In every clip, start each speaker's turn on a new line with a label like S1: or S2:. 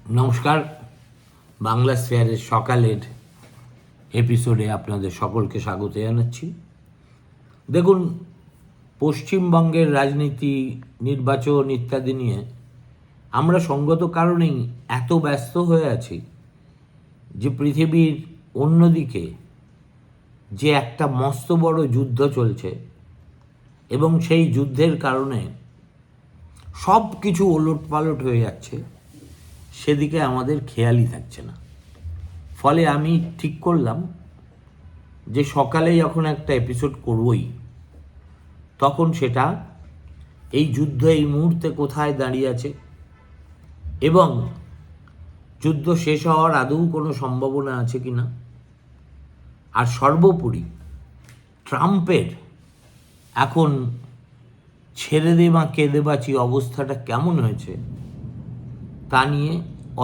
S1: নমস্কার। বাংলা স্ফেয়ারের সকালের এপিসোডে আপনাদের সকলকে স্বাগত জানাচ্ছি। দেখুন, পশ্চিমবঙ্গের রাজনীতি, নির্বাচন ইত্যাদি নিয়ে আমরা সঙ্গত কারণেই এত ব্যস্ত হয়ে আছি যে পৃথিবীর অন্যদিকে যে একটা মস্ত বড় যুদ্ধ চলছে এবং সেই যুদ্ধের কারণে সব কিছু ওলটপালট হয়ে যাচ্ছে, সেদিকে আমাদের খেয়ালই থাকছে না। ফলে আমি ঠিক করলাম যে সকালে যখন একটা এপিসোড করবই, তখন সেটা এই যুদ্ধ এই মুহূর্তে কোথায় দাঁড়িয়ে আছে এবং যুদ্ধ শেষ হওয়ার আদৌ কোনো সম্ভাবনা আছে কি না, আর সর্বোপরি ট্রাম্পের এখন ছেড়ে দে বা কেঁদে বাঁচি অবস্থাটা কেমন হয়েছে তা নিয়ে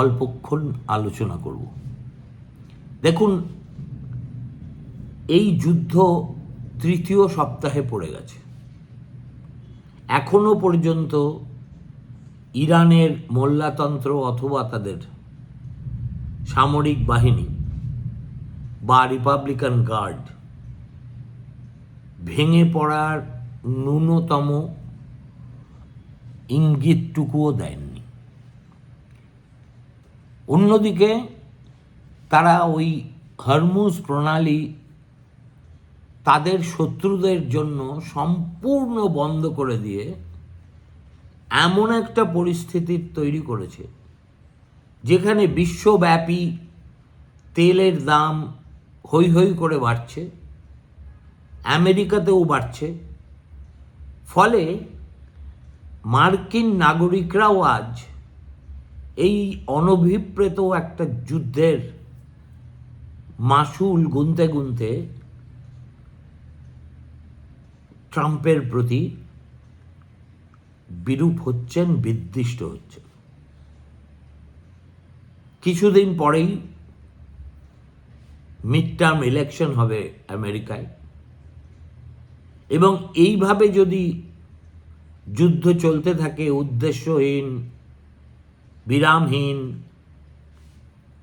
S1: অল্পক্ষণ আলোচনা করব। দেখুন, এই যুদ্ধ তৃতীয় সপ্তাহে পড়ে গেছে। এখনো পর্যন্ত ইরানের মোল্লাতন্ত্র অথবা তাদের সামরিক বাহিনী বা রিপাবলিকান গার্ড ভেঙে পড়ার ন্যূনতম ইঙ্গিতটুকুও দেননি। অন্যদিকে তারা ওই হরমুজ প্রণালী তাদের শত্রুদের জন্য সম্পূর্ণ বন্ধ করে দিয়ে এমন একটা পরিস্থিতি তৈরি করেছে যেখানে বিশ্বব্যাপী তেলের দাম হৈ হৈ করে বাড়ছে, আমেরিকাতেও বাড়ছে। ফলে মার্কিন নাগরিকরাও আজ এই অনভিপ্রেত একটা যুদ্ধের মাসুল গুনতে গুনতে ট্রাম্পের প্রতি বিরূপ হচ্ছেন, বিদ্বিষ্ট হচ্ছেন। কিছুদিন পরেই মিড টার্ম ইলেকশন হবে আমেরিকায়, এবং এইভাবে যদি যুদ্ধ চলতে থাকে উদ্দেশ্যহীন, বিরামহীন,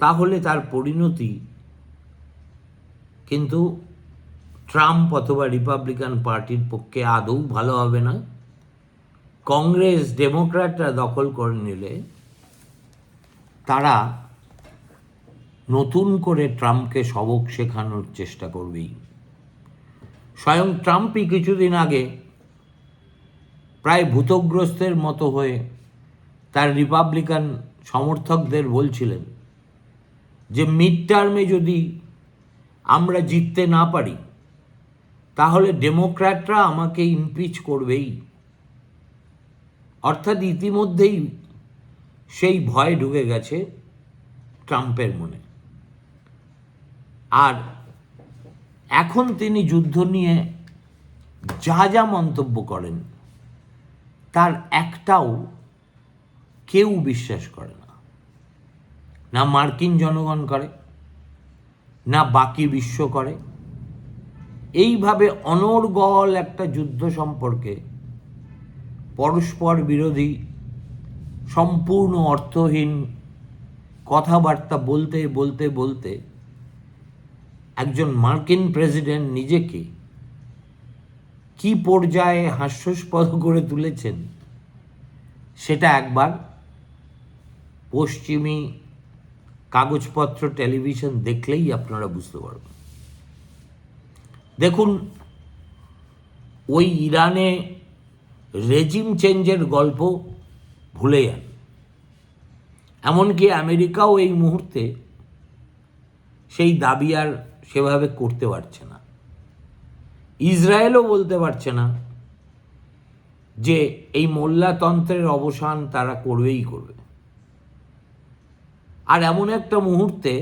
S1: তাহলে তার পরিণতি কিন্তু ট্রাম্প অথবা রিপাবলিকান পার্টির পক্ষে আদৌ ভালো হবে না। কংগ্রেস, ডেমোক্র্যাটরা দখল করে নিলে তারা নতুন করে ট্রাম্পকে সবক শেখানোর চেষ্টা করবেই। স্বয়ং ট্রাম্পই কিছুদিন আগে প্রায় ভূতগ্রস্তের মতো হয়ে তার রিপাবলিকান সমর্থকদের বলছিলেন যে মিড টার্মে যদি আমরা জিততে না পারি তাহলে ডেমোক্র্যাটরা আমাকে ইমপিচ করবেই। অর্থাৎ ইতিমধ্যেই সেই ভয় ঢুকে গেছে ট্রাম্পের মনে। আর এখন তিনি যুদ্ধ নিয়ে যা যা মন্তব্য করেন তার একটাও কেউ বিশ্বাস করে না, না মার্কিন জনগণ করে, না বাকি বিশ্ব করে। এইভাবে অনর্গল একটা যুদ্ধ সম্পর্কে পরস্পর বিরোধী, সম্পূর্ণ অর্থহীন কথাবার্তা বলতে বলতে বলতে একজন মার্কিন প্রেসিডেন্ট নিজেকে কি পর্যায়ে হাস্যাস্পদ করে তুলেছেন সেটা একবার পশ্চিমী কাগজপত্র, টেলিভিশন দেখলেই আপনারা বুঝতে পারবেন। দেখুন, ওই ইরানে রেজিম চেঞ্জের গল্প ভুলে যান। এমনকি আমেরিকাও এই মুহূর্তে সেই দাবি আর সেভাবে করতে পারছে না। ইসরায়েলও বলতে পারছে না যে এই মোল্লাতন্ত্রের অবসান তারা করবেই করবে। আর এমন একটা মুহূর্তে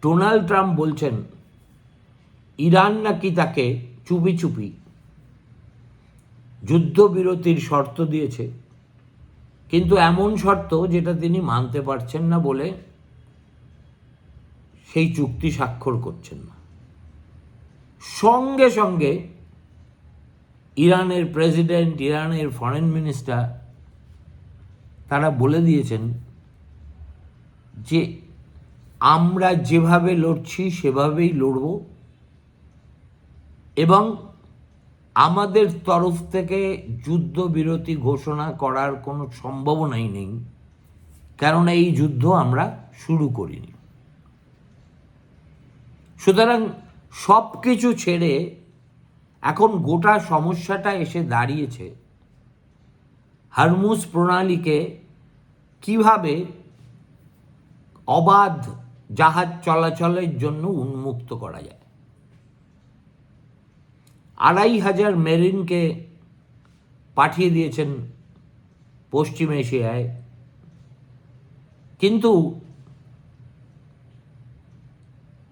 S1: ডোনাল্ড ট্রাম্প বলছেন ইরান নাকি তাকে চুপি চুপি যুদ্ধবিরতির শর্ত দিয়েছে, কিন্তু এমন শর্ত যেটা তিনি মানতে পারছেন না বলে সেই চুক্তি স্বাক্ষর করছেন না। সঙ্গে সঙ্গে ইরানের প্রেসিডেন্ট, ইরানের ফরেন মিনিস্টার তারা বলে দিয়েছেন যে আমরা যেভাবে লড়ছি সেভাবেই লড়ব এবং আমাদের তরফ থেকে যুদ্ধবিরতি ঘোষণা করার কোনো সম্ভাবনাই নেই, কেননা এই যুদ্ধ আমরা শুরু করিনি। সুতরাং সব কিছু ছেড়ে এখন গোটা সমস্যাটা এসে দাঁড়িয়েছে হরমুজ প্রণালীকে কিভাবে অবাধ জাহাজ চলাচলের জন্য উন্মুক্ত করা যায়। ২৫০০ মেরিনকে পাঠিয়ে দিয়েছেন পশ্চিম এশিয়ায়, কিন্তু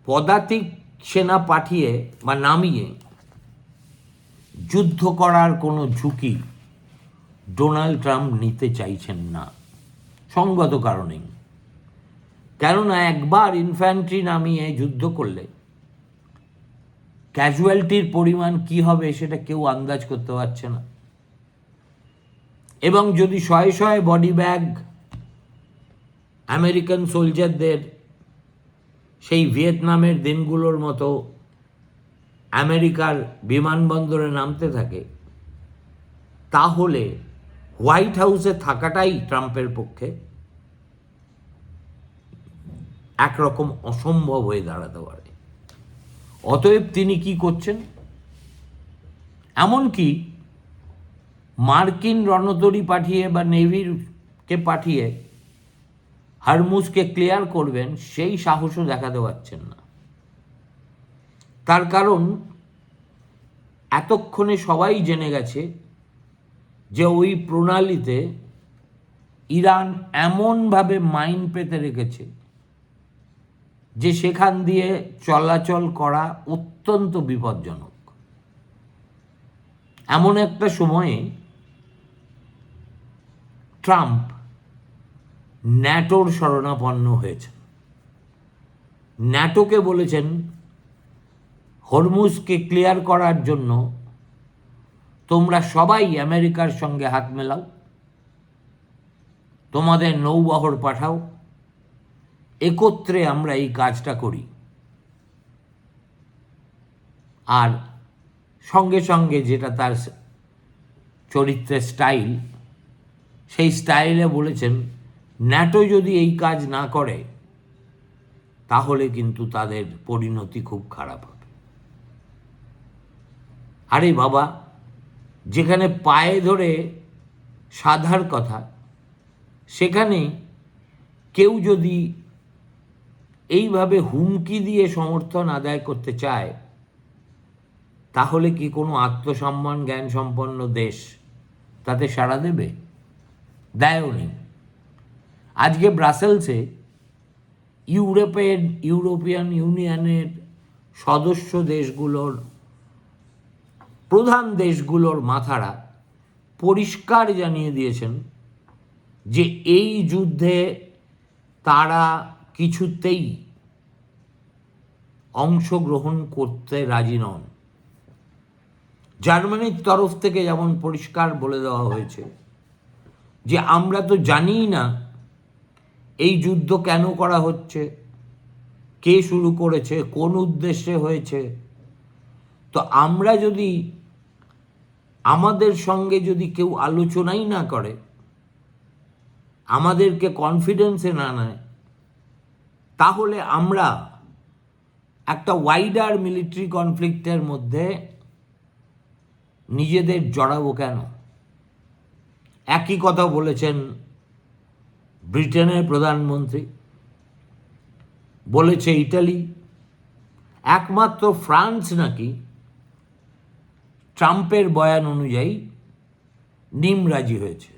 S1: পদাতিক সেনা পাঠিয়ে বা নামিয়ে যুদ্ধ করার কোনো ঝুঁকি ডোনাল্ড ট্রাম্প নিতে চাইছেন না, সঙ্গত কারণেই। কেননা একবার ইনফ্যান্ট্রি নামিয়ে যুদ্ধ করলে ক্যাজুয়ালিটির পরিমাণ কি হবে সেটা কেউ আন্দাজ করতে পারছে না, এবং যদি শয়ে শয়ে বডি ব্যাগ আমেরিকান সোলজারদের সেই ভিয়েতনামের দিনগুলোর মতো আমেরিকার বিমানবন্দরে নামতে থাকে, তাহলে হোয়াইট হাউসে থাকাটাই ট্রাম্পের পক্ষে একরকম অসম্ভব হয়ে দাঁড়াতে পারে। অতএব তিনি কি করছেন, এমনকি মার্কিন রণতরী পাঠিয়ে বা নেভিকে পাঠিয়ে হরমুজকে ক্লিয়ার করবেন সেই সাহসও দেখাতে পারছেন না। তার কারণ এতক্ষণে সবাই জেনে গেছে যে ওই প্রণালীতে ইরান এমনভাবে মাইন পেতে রেখেছে যে সেখান দিয়ে চলাচল করা অত্যন্ত বিপজ্জনক। এমন একটা সময়ে ট্রাম্প ন্যাটোর শরণাপন্ন হয়েছেন। ন্যাটোকে বলেছেন হরমুজকে ক্লিয়ার করার জন্য তোমরা সবাই আমেরিকার সঙ্গে হাত মেলাও, তোমাদের নৌবহর পাঠাও, একত্রে আমরা এই কাজটা করি। আর সঙ্গে সঙ্গে যেটা তার চরিত্রের স্টাইল, সেই স্টাইলে বলেছেন ন্যাটো যদি এই কাজ না করে তাহলে কিন্তু তাদের পরিণতি খুব খারাপ হবে। আরে বাবা, যেখানে পায়ে ধরে সাধার কথা, সেখানে কেউ যদি এইভাবে হুমকি দিয়ে সমর্থন আদায় করতে চায়, তাহলে কি কোনো আত্মসম্মান জ্ঞান সম্পন্ন দেশ তাতে সাড়া দেবে? দেয়ও নি। আজকে ব্রাসেলসে ইউরোপিয়ান ইউনিয়নের সদস্য দেশগুলোর প্রধান দেশগুলোর মাথারা পরিষ্কার জানিয়ে দিয়েছেন যে এই যুদ্ধে তারা কিছুতেই অংশগ্রহণ করতে রাজি নন। জার্মানির তরফ থেকে যেমন পরিষ্কার বলে দেওয়া হয়েছে যে আমরা তো জানিই না এই যুদ্ধ কেন করা হচ্ছে, কে শুরু করেছে, কোন উদ্দেশ্যে হয়েছে। তো আমরা যদি আমাদের সঙ্গে যদি কেউ আলোচনাই না করে, আমাদেরকে কনফিডেন্সে না নেয়, তাহলে আমরা একটা ওয়াইডার মিলিটারি কনফ্লিক্টের মধ্যে নিজেদের জড়াবো কেন? একই কথা বলেছেন ব্রিটেনের প্রধানমন্ত্রী, বলেছে ইটালি, একমাত্র ফ্রান্স নাকি ট্রাম্পের বয়ান অনুযায়ী নিমরাজি হয়েছে।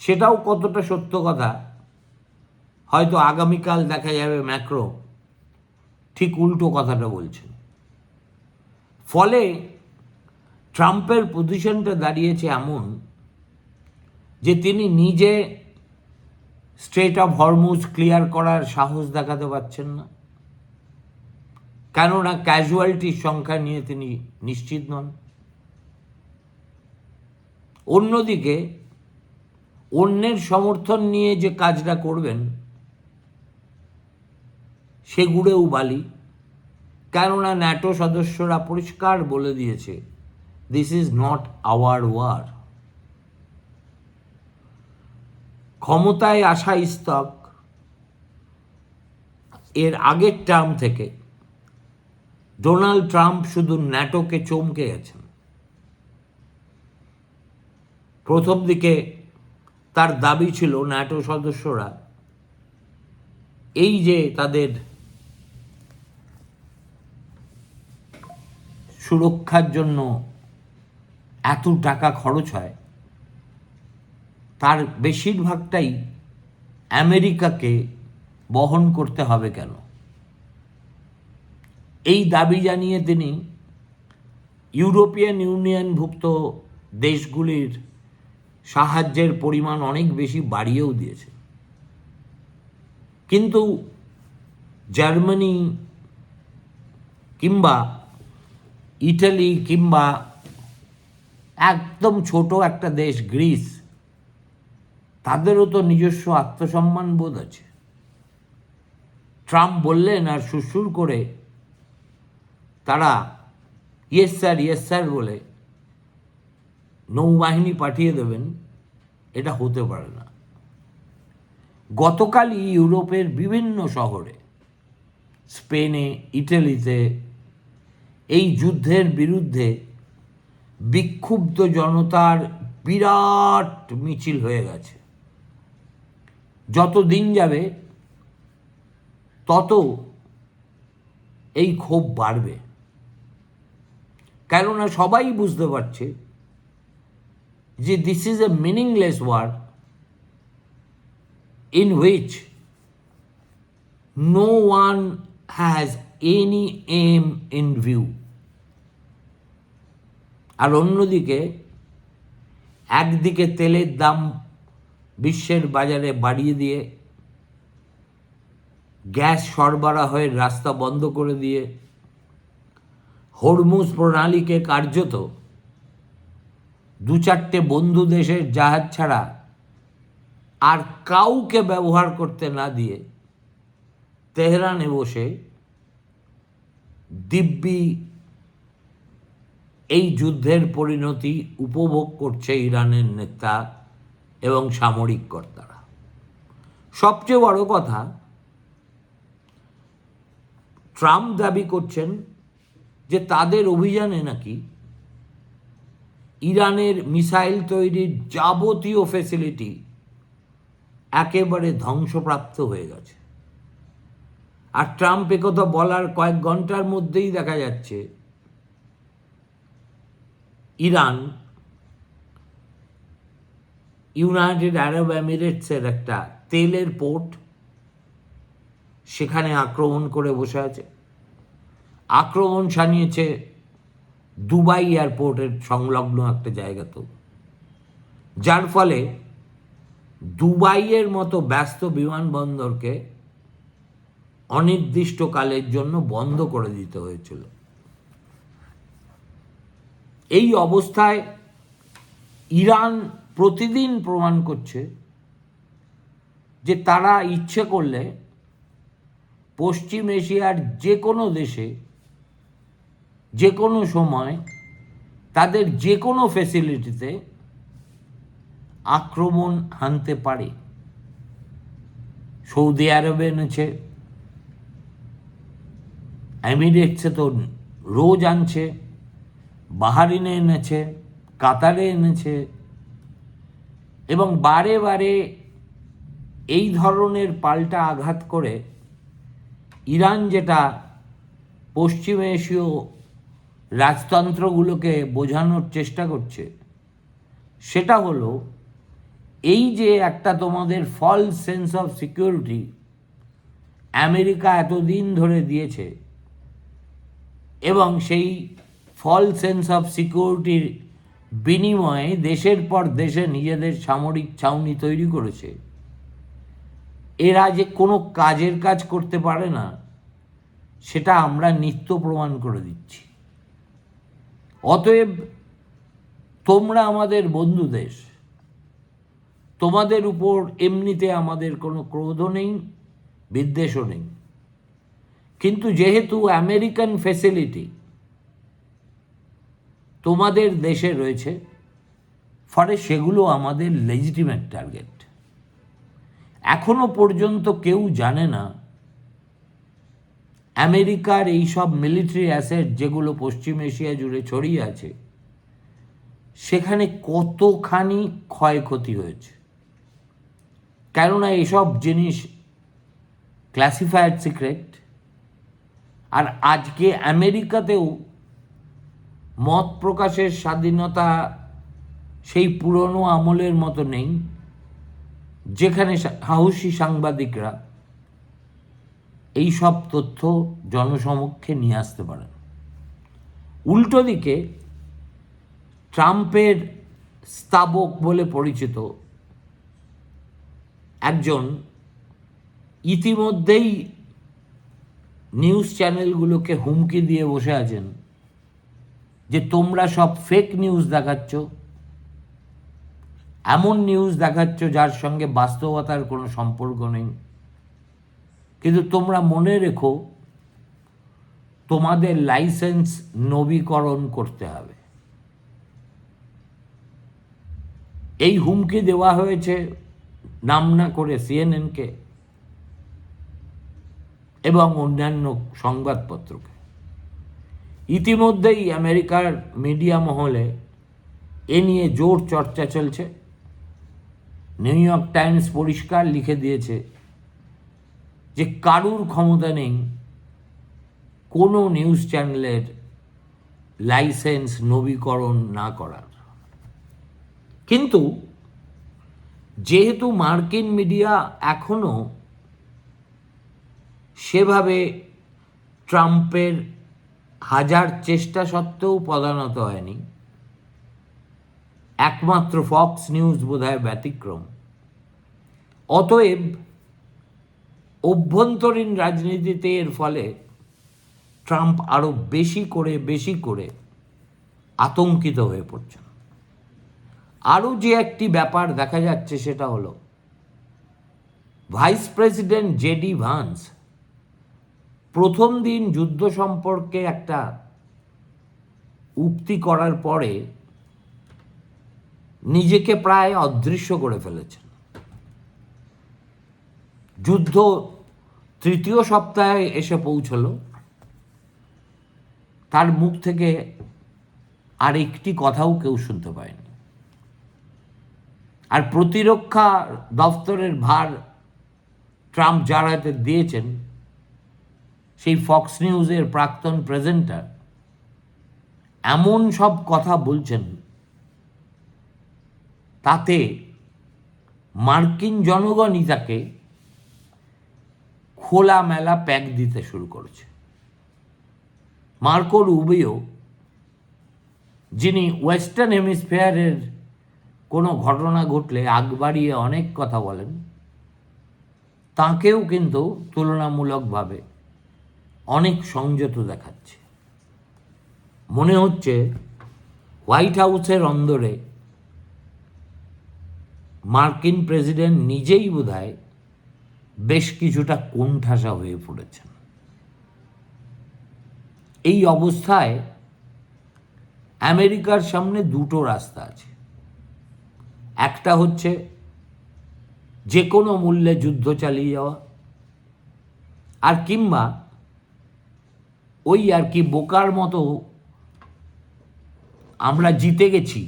S1: সেটাও কতটা সত্য কথা হয়তো আগামীকাল দেখা যাবে ম্যাক্রো ঠিক উল্টো কথাটা বলছেন। ফলে ট্রাম্পের পজিশনটা দাঁড়িয়েছে এমন যে তিনি নিজে স্ট্রেট অফ হরমুজ ক্লিয়ার করার সাহস দেখাতে পারছেন না, কেননা ক্যাজুয়ালিটির সংখ্যা নিয়ে তিনি নিশ্চিত নন। অন্যদিকে অন্যের সমর্থন নিয়ে যে কাজটা করবেন সে গুড়েও বালি। কেননা ন্যাটো সদস্যরা পরিষ্কার বলে দিয়েছে, this is not our war. ক্ষমতায় আসা স্তক এর আগের টার্ম থেকে ডোনাল্ড ট্রাম্প শুধু ন্যাটোকে চমকে গেছেন। প্রথম দিকে তার দাবি ছিল ন্যাটো সদস্যরা এই যে তাদের সুরক্ষার জন্য এত টাকা খরচ হয়, তার বেশিরভাগটাই আমেরিকাকে বহন করতে হবে কেন? এই দাবি জানিয়ে তিনি ইউরোপিয়ান ইউনিয়নভুক্ত দেশগুলির সাহায্যের পরিমাণ অনেক বেশি বাড়িয়েও দিয়েছে। কিন্তু জার্মানি কিংবা ইটালি কিংবা একদম ছোট একটা দেশ গ্রিস, তাদেরও তো নিজস্ব আত্মসম্মান বোধ আছে। ট্রাম্প বললেন আর সুরসুর করে তারা ইয়েস স্যার বলে নৌবাহিনী পাঠিয়ে দেবেন, এটা হতে পারে না। গতকালই ইউরোপের বিভিন্ন শহরে, স্পেনে, ইটালিতে এই যুদ্ধের বিরুদ্ধে বিক্ষুব্ধ জনতার বিরাট মিছিল হয়ে গেছে। যত দিন যাবে তত এই ক্ষোভ বাড়বে, কেননা সবাই বুঝতে পারছে যে this is a meaningless war in which no one has any aim in view. আর অন্যদিকে একদিকে তেলের দাম বিশ্বের বাজারে বাড়িয়ে দিয়ে, গ্যাস সরবরাহের রাস্তা বন্ধ করে দিয়ে, হরমুজ প্রণালীকে কার্যত দু চারটে বন্ধু দেশের জাহাজ ছাড়া আর কাউকে ব্যবহার করতে না দিয়ে তেহরানে বসে দিব্যি এই যুদ্ধের পরিণতি উপভোগ করছে ইরানের নেতা এবং সামরিক কর্তারা। সবচেয়ে বড় কথা, ট্রাম্প দাবি করছেন যে তাদের অভিযানে নাকি ইরানের মিসাইল তৈরির যাবতীয় ফ্যাসিলিটি একেবারে ধ্বংসপ্রাপ্ত হয়ে গেছে। আর ট্রাম্প একথা বলার কয়েক ঘন্টার মধ্যেই দেখা যাচ্ছে ইরান ইউনাইটেড আরব এমিরেটসের একটা তেলের পোর্ট, সেখানে আক্রমণ করে বসে আছে। আক্রমণ শানিয়েছে দুবাই এয়ারপোর্টের সংলগ্ন একটা জায়গাতেও, যার ফলে দুবাইয়ের মতো ব্যস্ত বিমানবন্দরকে অনির্দিষ্টকালের জন্য বন্ধ করে দিতে হয়েছিল। এই অবস্থায় ইরান প্রতিদিন প্রমাণ করছে যে তারা ইচ্ছে করলে পশ্চিম এশিয়ার যে কোনো দেশে যে কোনো সময় তাদের যে কোনো ফ্যাসিলিটিতে আক্রমণ হানতে পারে। সৌদি আরবে এনেছে, এমিরেটসে তো রোজ আনছে, বাহারিনে এনেছে, কাতারে এনেছে, এবং বারে বারে এই ধরনের পাল্টা আঘাত করে ইরান যেটা পশ্চিম এশীয় রাজতন্ত্রগুলোকে বোঝানোর চেষ্টা করছে, সেটা হলো এই যে একটা তোমাদের false sense of security America এতদিন ধরে দিয়েছে, এবং সেই ফলস সেন্স অফ সিকিউরিটির বিনিময়ে দেশের পর দেশে নিজেদের সামরিক ছাউনি তৈরি করেছে, এরা যে কোনো কাজের কাজ করতে পারে না সেটা আমরা নিত্য প্রমাণ করে দিচ্ছি। অতএব তোমরা আমাদের বন্ধু দেশ, তোমাদের উপর এমনিতে আমাদের কোনো ক্রোধও নেই, বিদ্বেষও নেই, কিন্তু যেহেতু আমেরিকান ফ্যাসিলিটি তোমাদের দেশে রয়েছে, ফলে সেগুলো আমাদের লেজিটিমেট টার্গেট। এখনো পর্যন্ত কেউ জানে না আমেরিকার এই সব মিলিটারি অ্যাসেট যেগুলো পশ্চিম এশিয়া জুড়ে ছড়িয়ে আছে, সেখানে কতখানি ক্ষয়ক্ষতি হয়েছে। কেননা এইসব জিনিস ক্লাসিফাইড সিক্রেট। আর আজকে আমেরিকাতেও মত প্রকাশের স্বাধীনতা সেই পুরনো আমলের মতো নেই, যেখানে সাহসী সাংবাদিকরা এই সব তথ্য জনসমক্ষে নিয়ে আসতে পারেন। উল্টো দিকে ট্রাম্পের স্তাবক বলে পরিচিত একজন ইতিমধ্যেই নিউজ চ্যানেলগুলোকে হুমকি দিয়ে বসে আছেন যে তোমরা সব ফেক নিউজ দেখাচ্ছ, এমন নিউজ দেখাচ্ছ যার সঙ্গে বাস্তবতার কোনো সম্পর্ক নেই, কিন্তু তোমরা মনে রেখো তোমাদের লাইসেন্স নবীকরণ করতে হবে। এই হুমকি দেওয়া হয়েছে নাম না করে সিএনএনকে এবং অন্যান্য সংবাদপত্রকে। ইতিমধ্যেই আমেরিকার মিডিয়া মহলে এ নিয়ে জোর চর্চা চলছে। নিউ ইয়র্ক টাইমস পরিষ্কার লিখে দিয়েছে যে কারুর ক্ষমতা নেই কোনো নিউজ চ্যানেলের লাইসেন্স নবীকরণ না করার। কিন্তু যেহেতু মার্কিন মিডিয়া এখনও সেভাবে ট্রাম্পের হাজার চেষ্টা সত্ত্বেও পদানত হয়নি, একমাত্র ফক্স নিউজ বোধহয় ব্যতিক্রম, অতএব অভ্যন্তরীণ রাজনীতিতে এর ফলে ট্রাম্প আরও বেশি করে আতঙ্কিত হয়ে পড়ছেন। আরও যে একটি ব্যাপার দেখা যাচ্ছে সেটা হলো ভাইস প্রেসিডেন্ট জেডি ভান্স প্রথম দিন যুদ্ধ সম্পর্কে একটা উক্তি করার পরে নিজেকে প্রায় অদৃশ্য করে ফেলেছেন। যুদ্ধ তৃতীয় সপ্তাহে এসে পৌঁছল, তার মুখ থেকে আর একটি কথাও কেউ শুনতে পায়নি। আর প্রতিরক্ষা দপ্তরের ভার ট্রাম্প যার হাতে দিয়েছেন, সেই ফক্স নিউজের প্রাক্তন প্রেজেন্টার এমন সব কথা বলছেন, তাতে মার্কিন জনগণই তাকে খোলামেলা প্যাক দিতে শুরু করেছে। মার্কো রুবিও, যিনি ওয়েস্টার্ন হেমিসফিয়ারের কোনো ঘটনা ঘটলে আগ বাড়িয়ে অনেক কথা বলেন, তাঁকেও কিন্তু তুলনামূলকভাবে অনেক সংযত দেখাচ্ছে। মনে হচ্ছে হোয়াইট হাউসের অন্দরে মার্কিন প্রেসিডেন্ট নিজেই বোধহয় বেশ কিছুটা কোণঠাসা হয়ে পড়েছেন। এই অবস্থায় আমেরিকার সামনে দুটো রাস্তা আছে। একটা হচ্ছে যে কোনো মূল্যে যুদ্ধ চালিয়ে যাওয়া, আর কিংবা ওই আর কি বোকার মতো আমরা জিতে গেছি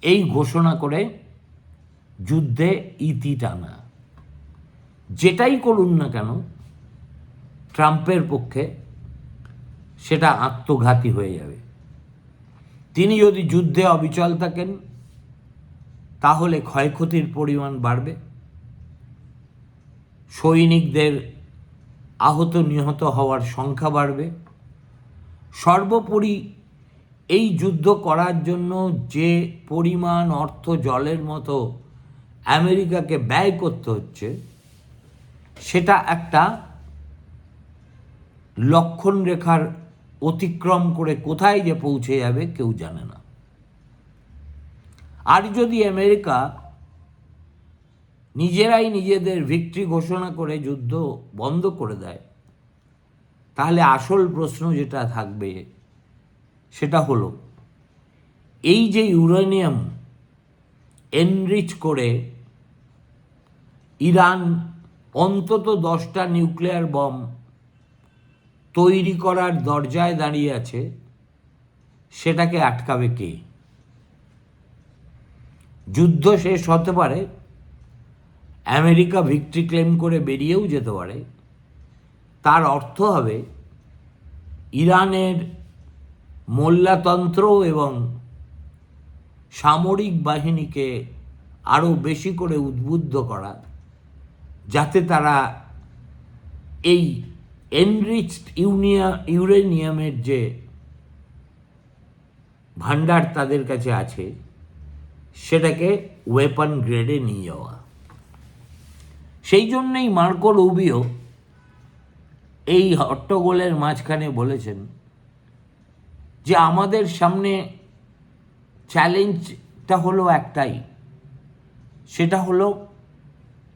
S1: এই ঘোষণা করে যুদ্ধে ইতি টানা। যেটাই করুন না কেন ট্রাম্পের পক্ষে সেটা আত্মঘাতী হয়ে যাবে। তিনি যদি যুদ্ধে অবিচল থাকেন তাহলে ক্ষয়ক্ষতির পরিমাণ বাড়বে, সৈনিকদের আহত নিহত হওয়ার সংখ্যা বাড়বে। সর্বোপরি এই যুদ্ধ করার জন্য যে পরিমাণ অর্থ জলের মতো আমেরিকাকে ব্যয় করতে হচ্ছে, সেটা একটা লক্ষণ রেখার অতিক্রম করে কোথায় যে পৌঁছে যাবে কেউ জানে না। আর যদি আমেরিকা নিজেরাই নিজেদের ভিক্টরি ঘোষণা করে যুদ্ধ বন্ধ করে দেয়, তাহলে আসল প্রশ্ন যেটা থাকবে সেটা হলো, এই যে ইউরেনিয়াম এনরিচ করে ইরান অন্তত 10টা নিউক্লিয়ার বম তৈরি করার দরজায় দাঁড়িয়ে আছে, সেটাকে আটকাবে কে? যুদ্ধ শেষ হতে পারে, আমেরিকা ভিক্টরি ক্লেম করে বেরিয়েও যেতে পারে। তার অর্থ হবে ইরানের মোল্লাতন্ত্র এবং সামরিক বাহিনীকে আরও বেশি করে উদ্বুদ্ধ করা, যাতে তারা এই এনরিচড ইউরেনিয়ামের যে ভান্ডার তাদের কাছে আছে সেটাকে ওয়েপন গ্রেডে নিয়ে যাওয়া। সেই জন্যেই মার্কো রুবিও এই হট্টগোলের মাঝখানে বলেছেন যে আমাদের সামনে চ্যালেঞ্জটা হলো একটাই, সেটা হলো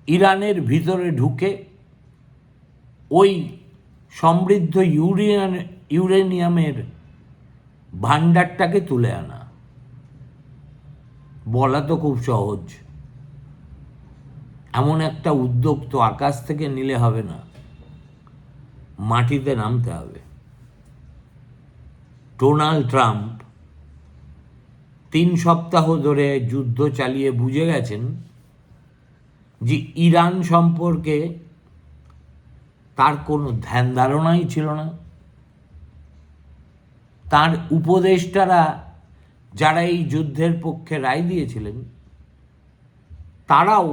S1: ইরানের ভিতরে ঢুকে ওই সমৃদ্ধ ইউরেনিয়ামের ভান্ডারটাকে তুলে আনা। বলা তো খুব সহজ, এমন একটা উদ্যোগ তো আকাশ থেকে নিলে হবে না, মাটিতে নামতে হবে। ডোনাল্ড ট্রাম্প 3 সপ্তাহ ধরে যুদ্ধ চালিয়ে বুঝে গেছেন যে ইরান সম্পর্কে তার কোনো ধ্যান ধারণাই ছিল না। তার উপদেষ্টারা যারা এই যুদ্ধের পক্ষে রায় দিয়েছিলেন, তারাও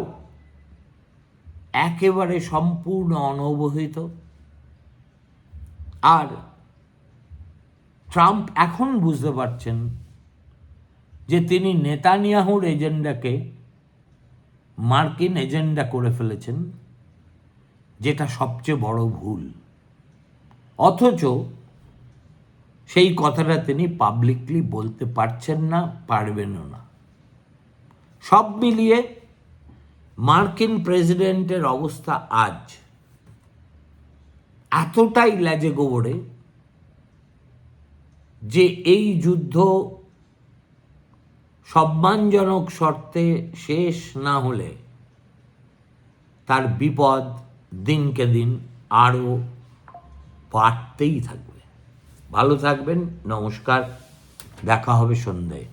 S1: একেবারে সম্পূর্ণ অনবহিত। আর ট্রাম্প এখন বুঝতে পারছেন যে তিনি নেতানিয়াহুর এজেন্ডাকে মার্কিন এজেন্ডা করে ফেলেছেন, যেটা সবচেয়ে বড় ভুল। অথচ সেই কথাটা তিনি পাবলিকলি বলতে পারছেন না, পারবেনও না। সব মিলিয়ে মার্কিন প্রেসিডেন্টের অবস্থা আজ এতটাই লেজে গোবরে যে এই যুদ্ধ সম্মানজনক শর্তে শেষ না হলে তার বিপদ দিনকে দিন আরও বাড়তেই থাকবে। ভালো থাকবেন, নমস্কার, দেখা হবে সন্ধ্যায়।